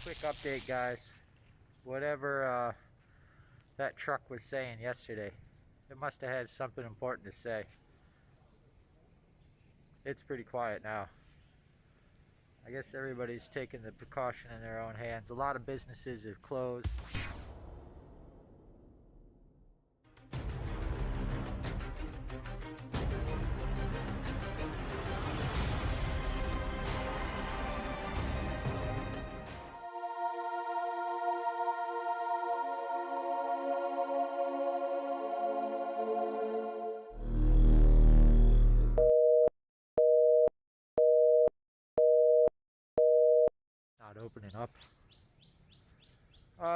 quick update, guys. Whatever that truck was saying yesterday, it must have had something important to say. It's pretty quiet now. I guess everybody's taking the precaution in their own hands. A lot of businesses have closed. Not opening up.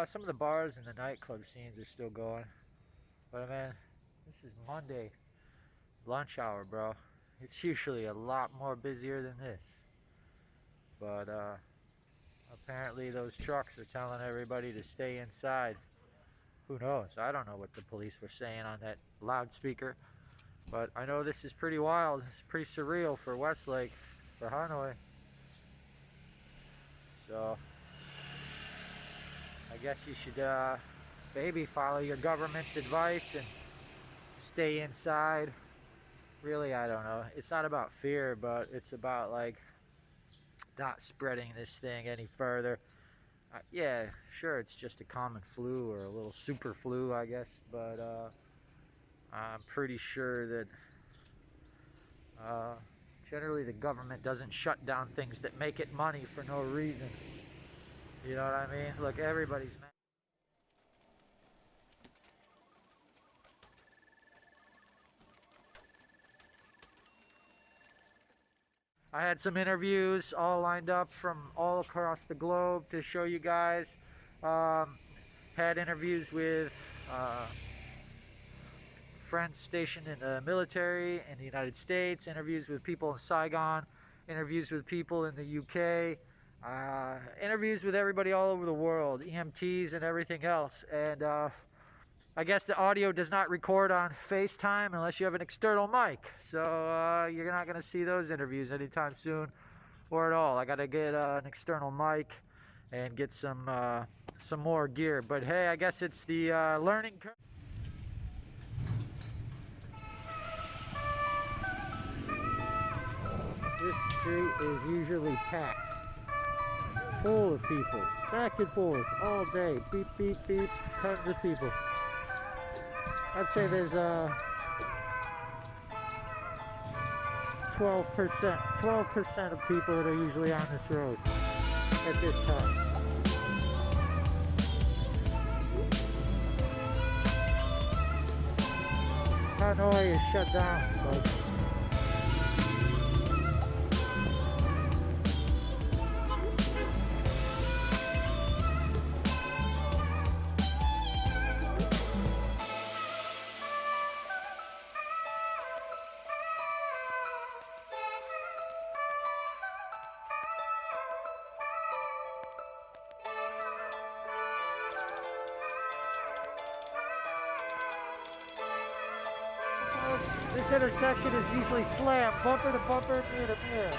Some of the bars and the nightclub scenes are still going. But man, this is Monday lunch hour, bro. It's usually a lot more busier than this. But apparently those trucks are telling everybody to stay inside. Who knows? I don't know what the police were saying on that loudspeaker. But I know this is pretty wild. It's pretty surreal for Westlake, for Hanoi. So I guess you should maybe follow your government's advice and stay inside. Really, I don't know. It's not about fear, but it's about like not spreading this thing any further. Yeah, sure, it's just a common flu or a little super flu, I guess, but I'm pretty sure that generally the government doesn't shut down things that make it money for no reason. You know what I mean? Look, everybody's mad. I had some interviews all lined up from all across the globe to show you guys. Had interviews with friends stationed in the military in the United States, interviews with people in Saigon, interviews with people in the UK, interviews with everybody all over the world, EMTs and everything else. And I guess the audio does not record on FaceTime unless you have an external mic. So you're not going to see those interviews anytime soon or at all. I got to get an external mic and get some more gear. But hey, I guess it's the learning curve. This street is usually packed, full of people, back and forth all day. Beep, beep, beep, tons of people. I'd say there's 12% of people that are usually on this road at this time. Hanoi is shut down, folks. This intersection is usually slammed, bumper to bumper, mirror to mirror.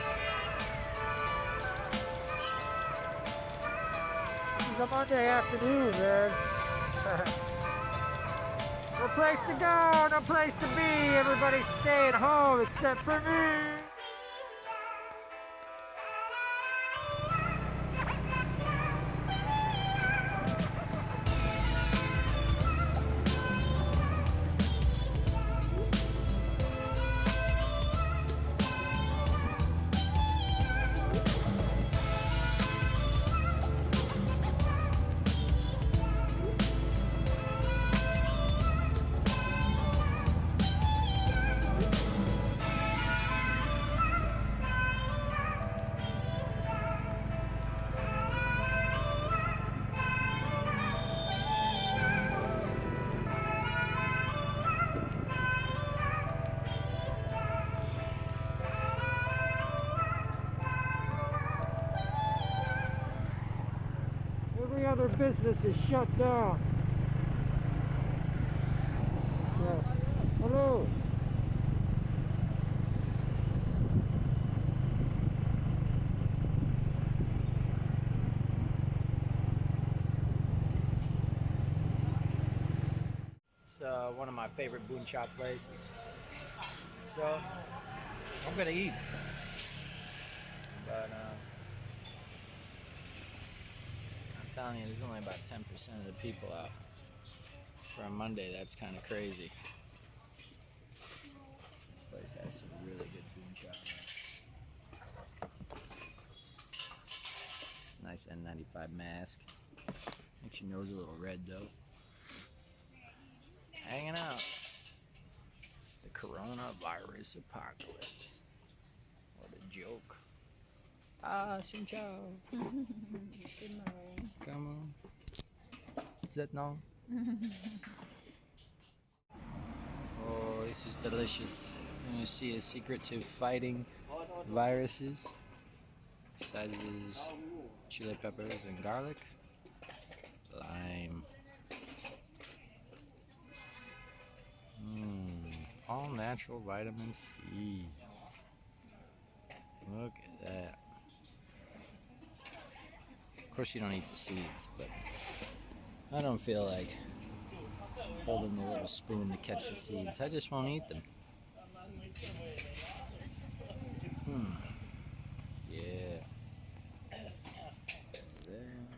It's a Monday afternoon, man. No place to go, no place to be. Everybody's staying home except for me. Every other business is shut down. Yeah. Hello. It's one of my favorite boon chop places. So I'm gonna eat. But I'm telling you, there's only about 10% of the people out. For a Monday, that's kind of crazy. This place has some really good boon chop. It's a nice N95 mask. Makes your nose a little red though. Hanging out. The coronavirus apocalypse. What a joke. Ah, xin chào. Good morning. Come on. Is that no? Oh, this is delicious. You see a secret to fighting viruses. Besides is chili peppers and garlic. Lime. All natural vitamin C. Look at that. Of course you don't eat the seeds, but I don't feel like holding the little spoon to catch the seeds. I just won't eat them. Yeah. There.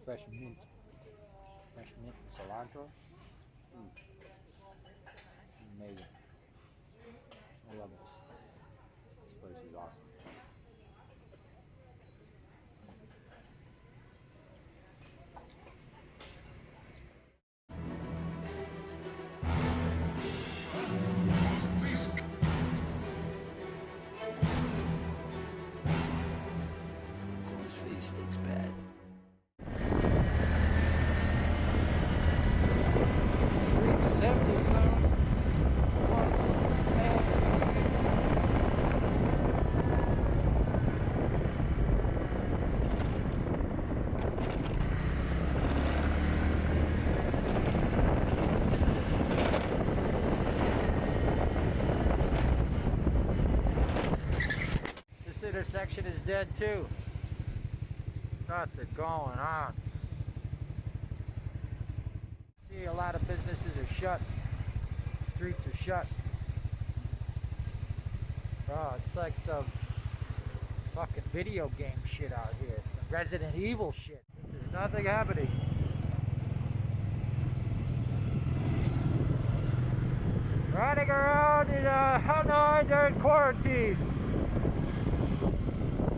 Fresh mint. Fresh mint and cilantro. Amazing. I love this. This place is awesome. Ghostface Expat. This intersection is dead too. Nothing going on. See, a lot of businesses are shut. Streets are shut. Oh, it's like some fucking video game shit out here. Some Resident Evil shit. There's nothing happening. Riding around in Hanoi during quarantine.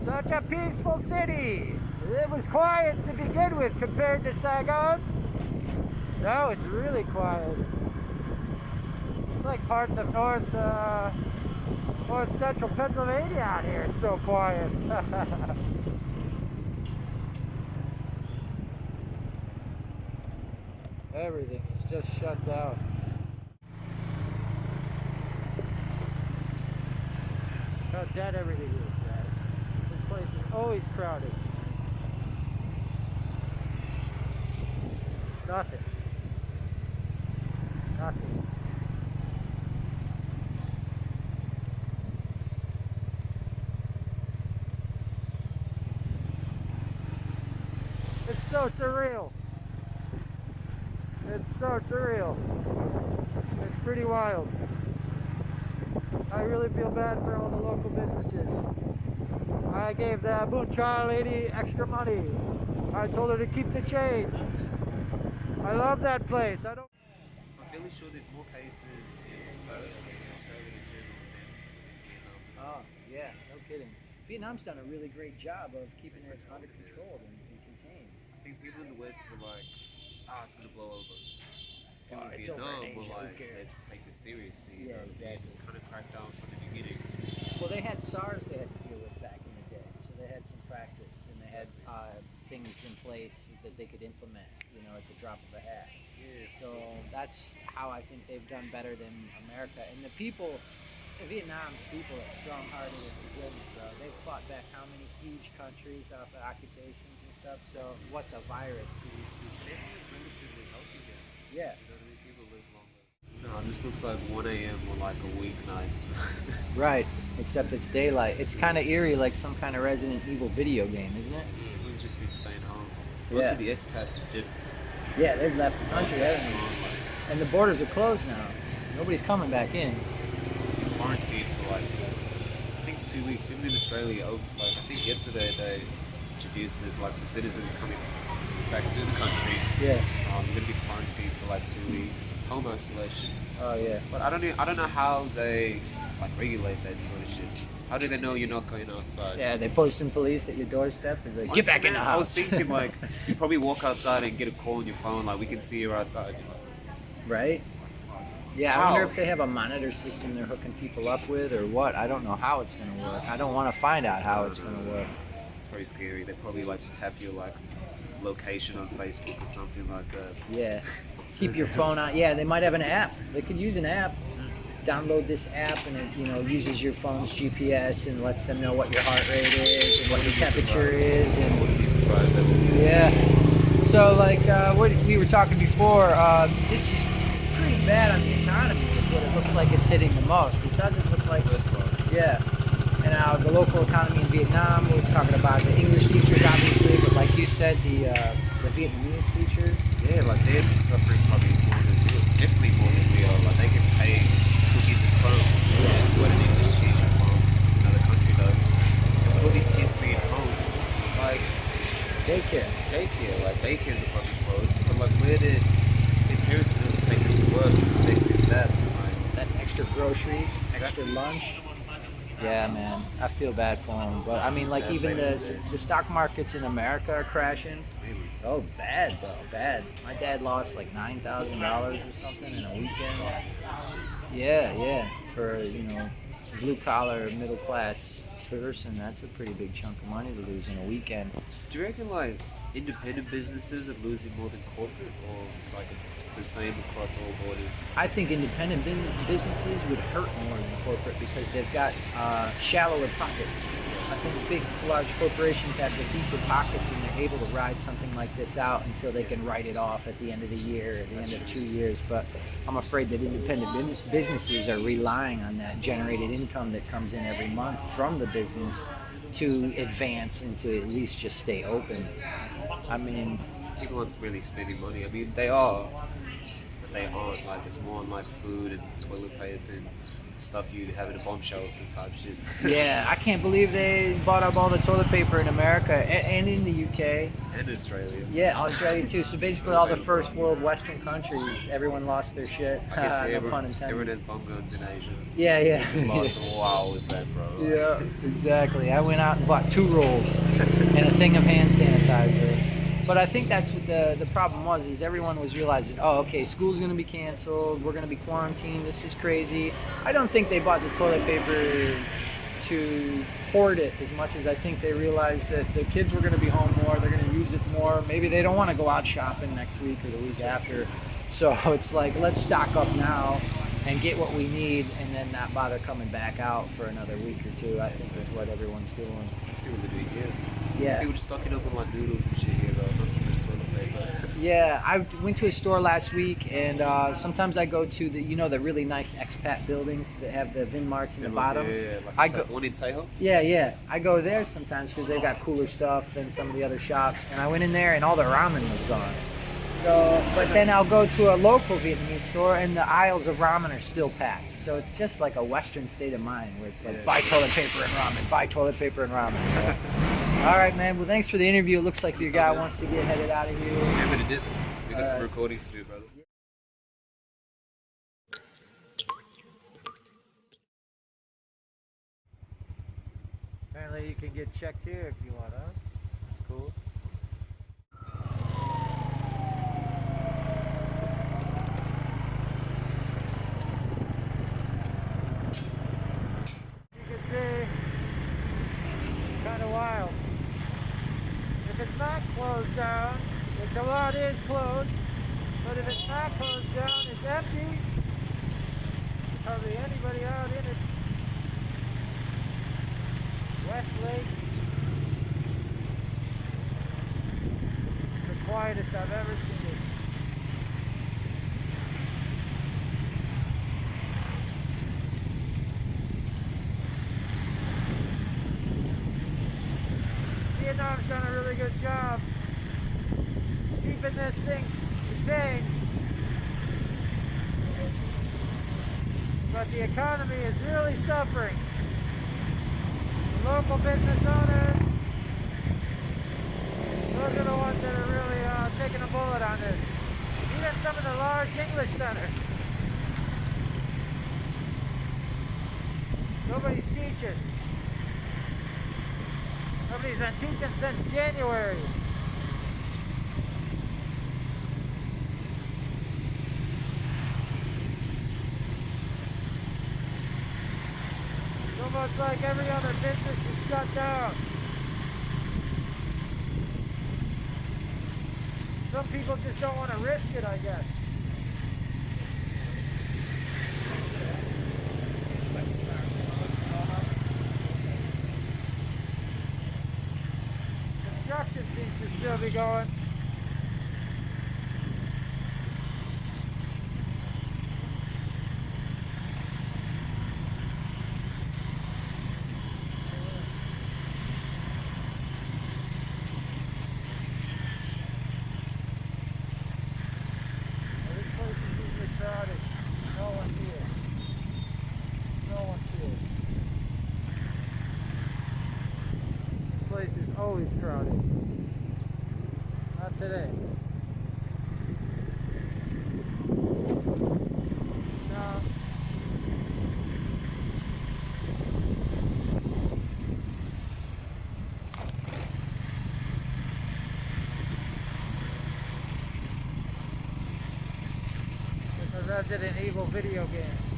Such a peaceful city. It was quiet to begin with compared to Saigon. Now it's really quiet. It's like parts of north central Pennsylvania out here. It's so quiet. Everything is just shut down. How dead everything is, man. This place is always crowded. Nothing. Nothing. It's so surreal. It's so surreal. It's pretty wild. I really feel bad for all the local businesses. I gave the Boon Chai lady extra money. I told her to keep the change. I love that place. I don't. I'm fairly sure there's more cases in Australia in general than in Vietnam. Oh, yeah, no kidding. Vietnam's done a really great job of keeping it under control and contained. I think people in the West were like, it's gonna blow over. People in It's over in Vietnam were Asia, who like, cares? let's take this seriously. Yeah, exactly. Kind of cracked down from the beginning. Well, they had SARS they had to deal with back in the day, so they had some practice and they had things in place that they could implement, at the drop of a hat. Yeah. So that's how I think they've done better than America. And the people, Vietnam's people are strong-hearted and resilient, bro. They've fought back how many huge countries off of occupations and stuff. So what's a virus to these people? It's relatively healthy here. Yeah. People live longer. No, this looks like 1 a.m. or like a weeknight. Right, except it's daylight. It's kind of eerie, like some kind of Resident Evil video game, isn't it? Everyone's just been staying home. Yeah. Most of the expats did. Yeah, they've left the country, haven't they? And the borders are closed now. Nobody's coming back in. Quarantined for like, I think 2 weeks. Even in Australia, like I think yesterday they introduced it like for citizens coming back to the country. Yeah. You're gonna be quarantined for like 2 weeks, home isolation. Oh yeah. But I don't know how they like regulate that sort of shit. How do they know you're not going outside? Yeah, they posting police at your doorstep and like, get Honestly, back in the man, house. I was thinking like you probably walk outside and get a call on your phone like we can see you're outside. You're like, Right? Yeah, I Wow. wonder if they have a monitor system they're hooking people up with or what. I don't know how it's going to work. I don't want to find out how it's going to work. it's very scary. They probably like just tap your like location on Facebook or something like that. Yeah. Keep your phone on. Yeah, they might have an app. They could use an app. Download this app and it uses your phone's GPS and lets them know what your heart rate is and what your temperature is. I And wouldn't be surprised that would yeah. So like what we were talking before, this is pretty bad on the economy. Is what it looks like it's hitting the most. It doesn't look like yeah. And the local economy in Vietnam. We're talking about the English teachers, obviously, but like you said, the Vietnamese teachers. Yeah, like they're suffering probably more than we are. Definitely more than we are. Like they get paid cookies and crumbs. That's what an English teacher from another country does. And all these kids being home, like Daycare. like daycares are probably closed. But like where did their parents be able to take them to work? It's affecting that. Like, That's extra groceries, extra Exactly. lunch. Yeah, man, I feel bad for them. But I mean, like even the stock markets in America are crashing. really. Oh, bad though, bad. My dad lost like $9,000 or something in a weekend. Yeah, for blue collar, middle class person, that's a pretty big chunk of money to lose in a weekend. Do you reckon like independent businesses are losing more than corporate, or it's like it's the same across all borders? I think independent businesses would hurt more than corporate because they've got shallower pockets. I think big, large corporations have the deeper pockets and they're able to ride something like this out until they can write it off at the end of the year, at the end of 2 years. But I'm afraid that independent businesses are relying on that generated income that comes in every month from the business to advance and to at least just stay open. I mean, People aren't really spending money. I mean, they are, but they aren't. Like it's more on like food and toilet paper and stuff you have in a bomb shelter type shit. yeah, I can't believe they bought up all the toilet paper in America and in the UK. And Australia. Yeah, Australia too. So basically, all the first world Western countries, everyone lost their shit. I guess No everyone, pun intended. everyone has bomb guns in Asia. Yeah. Lost a while with that, bro. Like, Yeah, exactly. I went out and bought 2 rolls and a thing of hand sanitizer. But I think that's what the problem was, is everyone was realizing, oh, okay, school's going to be canceled, we're going to be quarantined, this is crazy. I don't think they bought the toilet paper to hoard it as much as I think they realized that the kids were going to be home more, they're going to use it more. Maybe they don't want to go out shopping next week or the week after. So it's like, let's stock up now and get what we need and then not bother coming back out for another week or two, I think is what everyone's doing. that's people are doing here. Yeah. People just stocking up on like noodles and shit here, though. Not so much toilet paper. Yeah, I went to a store last week, and sometimes I go to the really nice expat buildings that have the VIN marks in the bottom. Yeah. Like I it's go- like one in Seho. Yeah. I go there sometimes because they've got cooler stuff than some of the other shops. And I went in there, and all the ramen was gone. So, but then I'll go to a local Vietnamese store, and the aisles of ramen are still packed. So it's just like a Western state of mind where it's like Yeah. buy toilet paper and ramen, buy toilet paper and ramen. All right, man. Well, thanks for the interview. It looks like your It's guy all good. wants to get headed out of here. Yeah, but it did. We got some Alright. recordings to do, brother. Apparently you can get checked here if you want, huh? That's cool. You can see, kind of wild. If it's not closed down, which a lot is closed, but if it's not closed down, it's empty. There's hardly anybody out in it. West Lake, the quietest I've ever seen it. Vietnam's done a really good job keeping this thing contained, but the economy is really suffering. The local business owners, those are the ones that are really taking a bullet on this. Even some of the large English centers. Nobody's teaching. Nobody's been teaching since January. It's almost like every other business is shut down. Some people just don't want to risk it, I guess. Construction seems to still be going. This place is usually crowded. No one's here. No one's here. This place is always crowded. Not today. No. It's a Resident Evil video game.